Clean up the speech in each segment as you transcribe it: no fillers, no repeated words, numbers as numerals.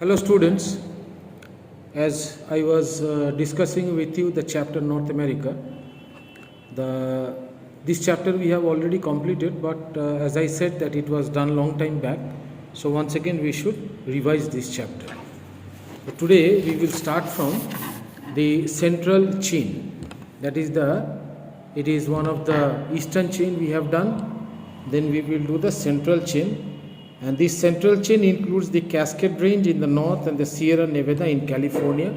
Hello students, as I was discussing with you the chapter North America, this chapter we have already completed, but as I said that it was done long time back, so once again we should revise this chapter. But today we will start from the central chain, that is it is one of the eastern chain we have done, then we will do the central chain. And this central chain includes the Cascade Range in the north and the Sierra Nevada in California.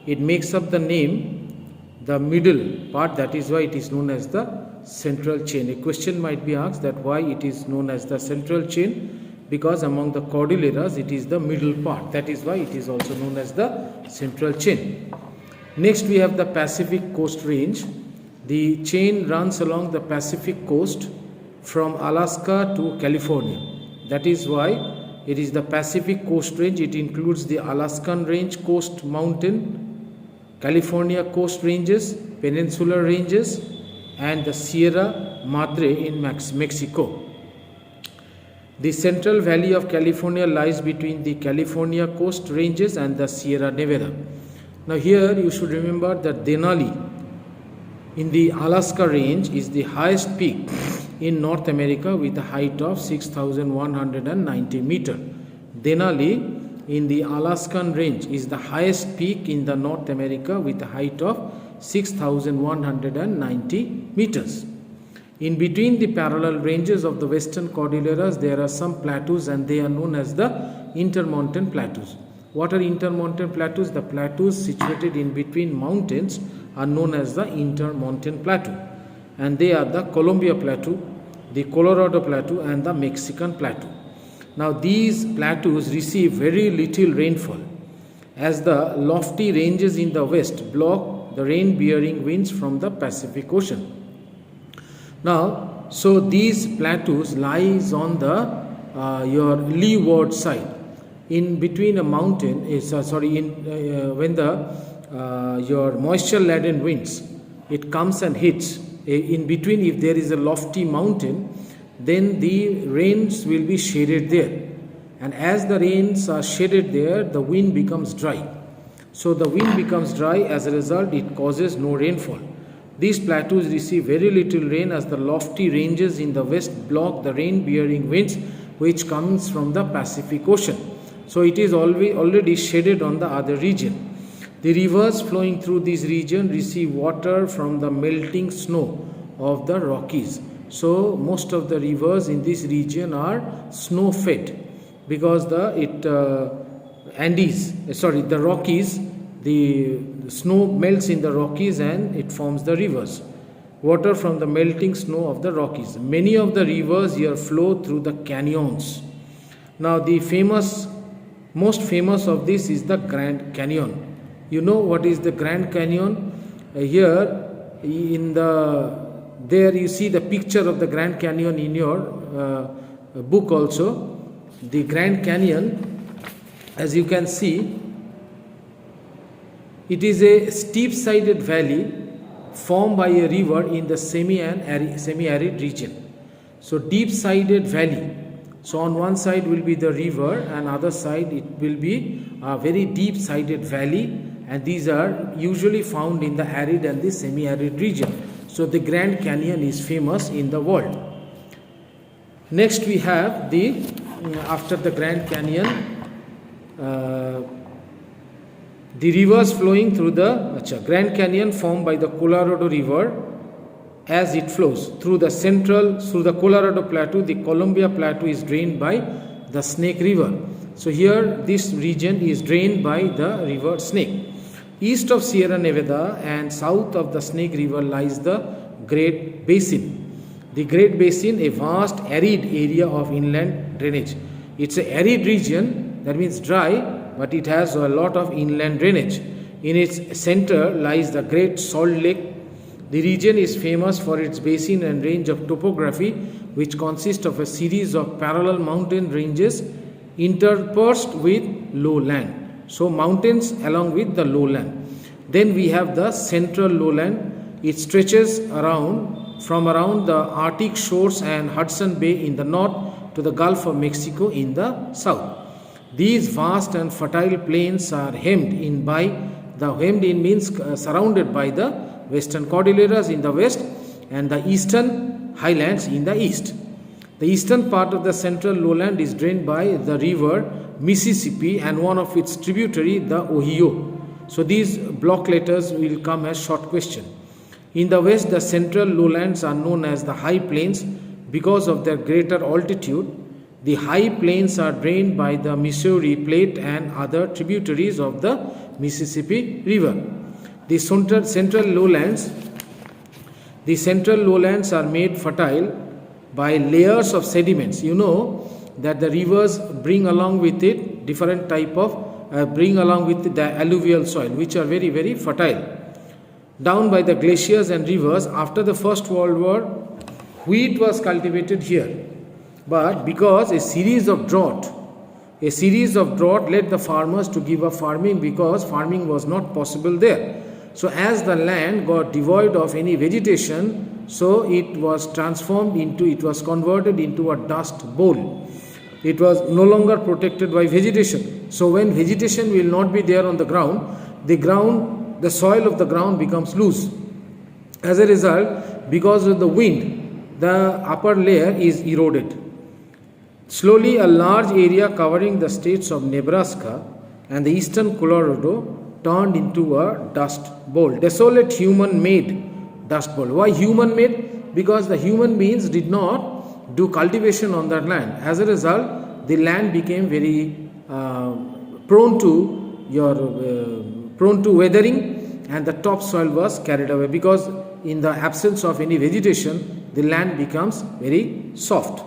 It makes up the name, the middle part, that is why it is known as the central chain. A question might be asked that why it is known as the central chain, because among the Cordilleras it is the middle part, that is why it is also known as the central chain. Next we have the Pacific Coast Range. The chain runs along the Pacific coast from Alaska to California. That is why it is the Pacific Coast Range. It includes the Alaskan Range Coast Mountain, California Coast Ranges, Peninsular Ranges, and the Sierra Madre in Mexico. The Central Valley of California lies between the California Coast Ranges and the Sierra Nevada. Now here you should remember that Denali in the Alaska Range is the highest peak in North America with a height of 6,190 meters. Denali in the Alaskan Range is the highest peak in the North America with a height of 6,190 meters. In between the parallel ranges of the Western Cordilleras, there are some plateaus and they are known as the intermountain plateaus. What are intermountain plateaus? The plateaus situated in between mountains are known as the intermountain plateau. And they are the Columbia Plateau, the Colorado Plateau, and the Mexican Plateau. Now these plateaus receive very little rainfall as the lofty ranges in the west block the rain-bearing winds from the Pacific Ocean. Now, so these plateaus lies on the your leeward side. In between a mountain is when the your moisture-laden winds it comes and hits. In between, if there is a lofty mountain, then the rains will be shaded there. And as the rains are shaded there, the wind becomes dry. So the wind becomes dry, as a result, it causes no rainfall. These plateaus receive very little rain as the lofty ranges in the west block the rain-bearing winds which comes from the Pacific Ocean. So it is already shaded on the other region. The rivers flowing through this region receive water from the melting snow of the Rockies. So most of the rivers in this region are snow fed because the Rockies, the snow melts in the Rockies and it forms the rivers. Water from the melting snow of the Rockies. Many of the rivers here flow through the canyons. Now the most famous of this is the Grand Canyon. You know what is the Grand Canyon? Here in there you see the picture of the Grand Canyon in your book also. The Grand Canyon, as you can see, it is a steep-sided valley formed by a river in the semi-arid region. So deep-sided valley. So on one side will be the river and other side it will be a very deep-sided valley, and these are usually found in the arid and the semi-arid region. So the Grand Canyon is famous in the world. Next we have after the Grand Canyon, the rivers flowing through the Grand Canyon formed by the Colorado River as it flows through the Colorado Plateau. The Columbia Plateau is drained by the Snake River. So here this region is drained by the river Snake. East of Sierra Nevada and south of the Snake River lies the Great Basin. The Great Basin, a vast arid area of inland drainage. It's an arid region, that means dry, but it has a lot of inland drainage. In its center lies the Great Salt Lake. The region is famous for its basin and range of topography, which consists of a series of parallel mountain ranges interspersed with lowland. So mountains along with the lowland. Then we have the central lowland. It stretches from around the Arctic shores and Hudson Bay in the north to the Gulf of Mexico in the south. These vast and fertile plains are hemmed in means surrounded by the western Cordilleras in the west and the eastern highlands in the east. The eastern part of the central lowland is drained by the river Mississippi and one of its tributary, the Ohio. So these block letters will come as short question. In the west, the central lowlands are known as the high plains because of their greater altitude. The high plains are drained by the Missouri Plate and other tributaries of the Mississippi River. The central lowlands are made fertile by layers of sediments. You know that the rivers bring along with it different type of bring along with the alluvial soil, which are very, very fertile. Down by the glaciers and rivers, after the First World War, wheat was cultivated here. But because a series of drought led the farmers to give up farming because farming was not possible there. So as the land got devoid of any vegetation, so it was converted into a dust bowl. It was no longer protected by vegetation. So when vegetation will not be there on the the soil of the ground becomes loose. As a result, because of the wind, the upper layer is eroded. Slowly, a large area covering the states of Nebraska and the eastern Colorado turned into a dust bowl. Desolate human-made dust bowl. Why human-made? Because the human beings did not do cultivation on that land. As a result, the land became very prone to weathering, and the topsoil was carried away because in the absence of any vegetation, the land becomes very soft.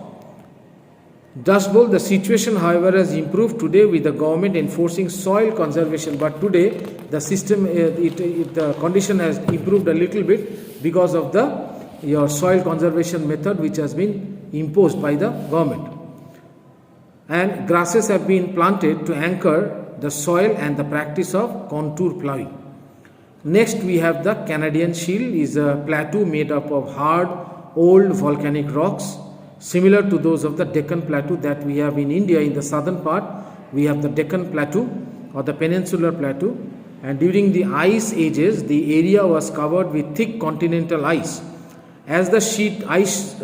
Dust Bowl, the situation however has improved today with the government enforcing soil conservation, but today the system, the condition has improved a little bit because of your soil conservation method which has been imposed by the government. And grasses have been planted to anchor the soil and the practice of contour plowing. Next we have the Canadian Shield, is a plateau made up of hard old volcanic rocks similar to those of the Deccan Plateau that we have in India. In the southern part we have the Deccan Plateau or the Peninsular Plateau, and during the ice ages the area was covered with thick continental ice. As the ice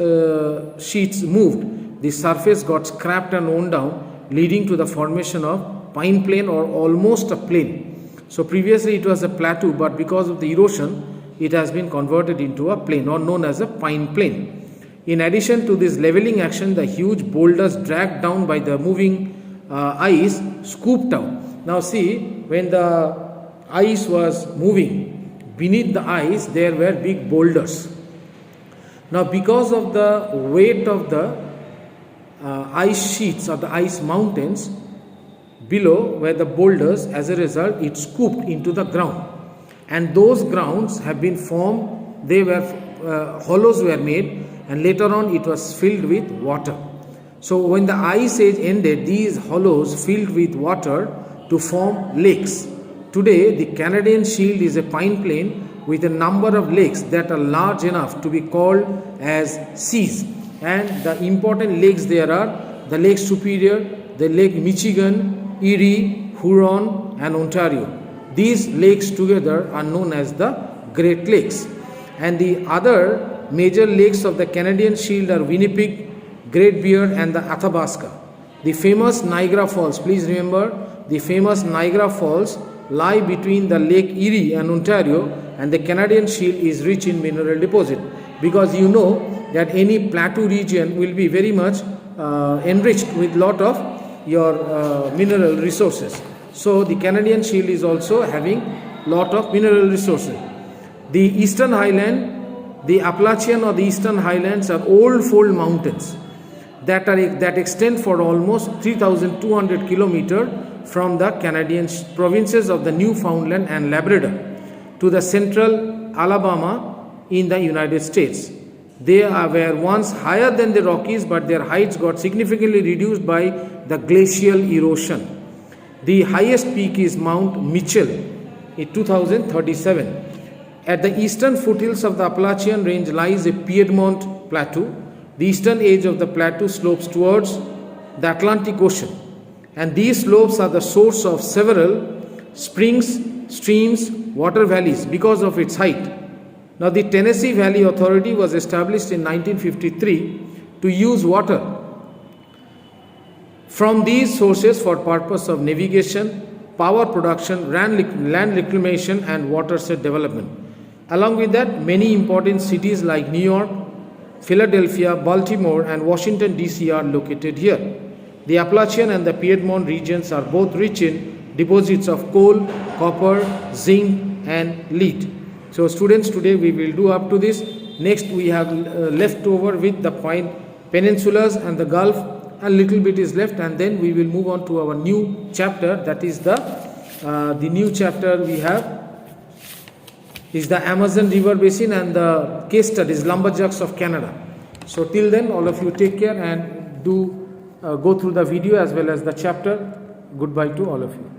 sheets moved, the surface got scraped and worn down, leading to the formation of pine plain or almost a plain. So previously it was a plateau, but because of the erosion it has been converted into a plain or known as a pine plain. In addition to this leveling action, the huge boulders dragged down by the moving ice scooped out. Now see, when the ice was moving, beneath the ice there were big boulders. Now because of the weight of the ice sheets or the ice mountains, below were the boulders. As a result, it scooped into the ground, and those grounds have been formed. They were hollows were made, and later on it was filled with water. So when the ice age ended, these hollows filled with water to form lakes. Today the Canadian Shield is a pine plain with a number of lakes that are large enough to be called as seas, and the important lakes there are the Lake Superior, the Lake Michigan, Erie, Huron and Ontario. These lakes together are known as the Great Lakes, and the other major lakes of the Canadian Shield are Winnipeg, Great Bear and the Athabasca. The famous Niagara Falls, please remember, the famous Niagara Falls lie between the Lake Erie and Ontario, and the Canadian Shield is rich in mineral deposit, because you know that any plateau region will be very much enriched with lot of your mineral resources. So the Canadian Shield is also having lot of mineral resources. The Eastern Highland, the Appalachian or the Eastern Highlands are old fold mountains that extend for almost 3,200 kilometers from the Canadian provinces of the Newfoundland and Labrador to the central Alabama in the United States. They were once higher than the Rockies, but their heights got significantly reduced by the glacial erosion. The highest peak is Mount Mitchell in 2037. At the eastern foothills of the Appalachian Range lies a Piedmont Plateau. The eastern edge of the plateau slopes towards the Atlantic Ocean, and these slopes are the source of several springs, streams, water valleys because of its height. Now, the Tennessee Valley Authority was established in 1953 to use water from these sources for purpose of navigation, power production, land reclamation and watershed development. Along with that, many important cities like New York, Philadelphia, Baltimore and Washington DC are located here. The Appalachian and the Piedmont regions are both rich in deposits of coal, copper, zinc and lead. So students, today we will do up to this. Next we have left over with the point peninsulas and the Gulf. A little bit is left, and then we will move on to our new chapter. That is the new chapter we have is the Amazon River Basin and the case studies Lumberjacks of Canada. So till then, all of you take care and do go through the video as well as the chapter. Goodbye to all of you.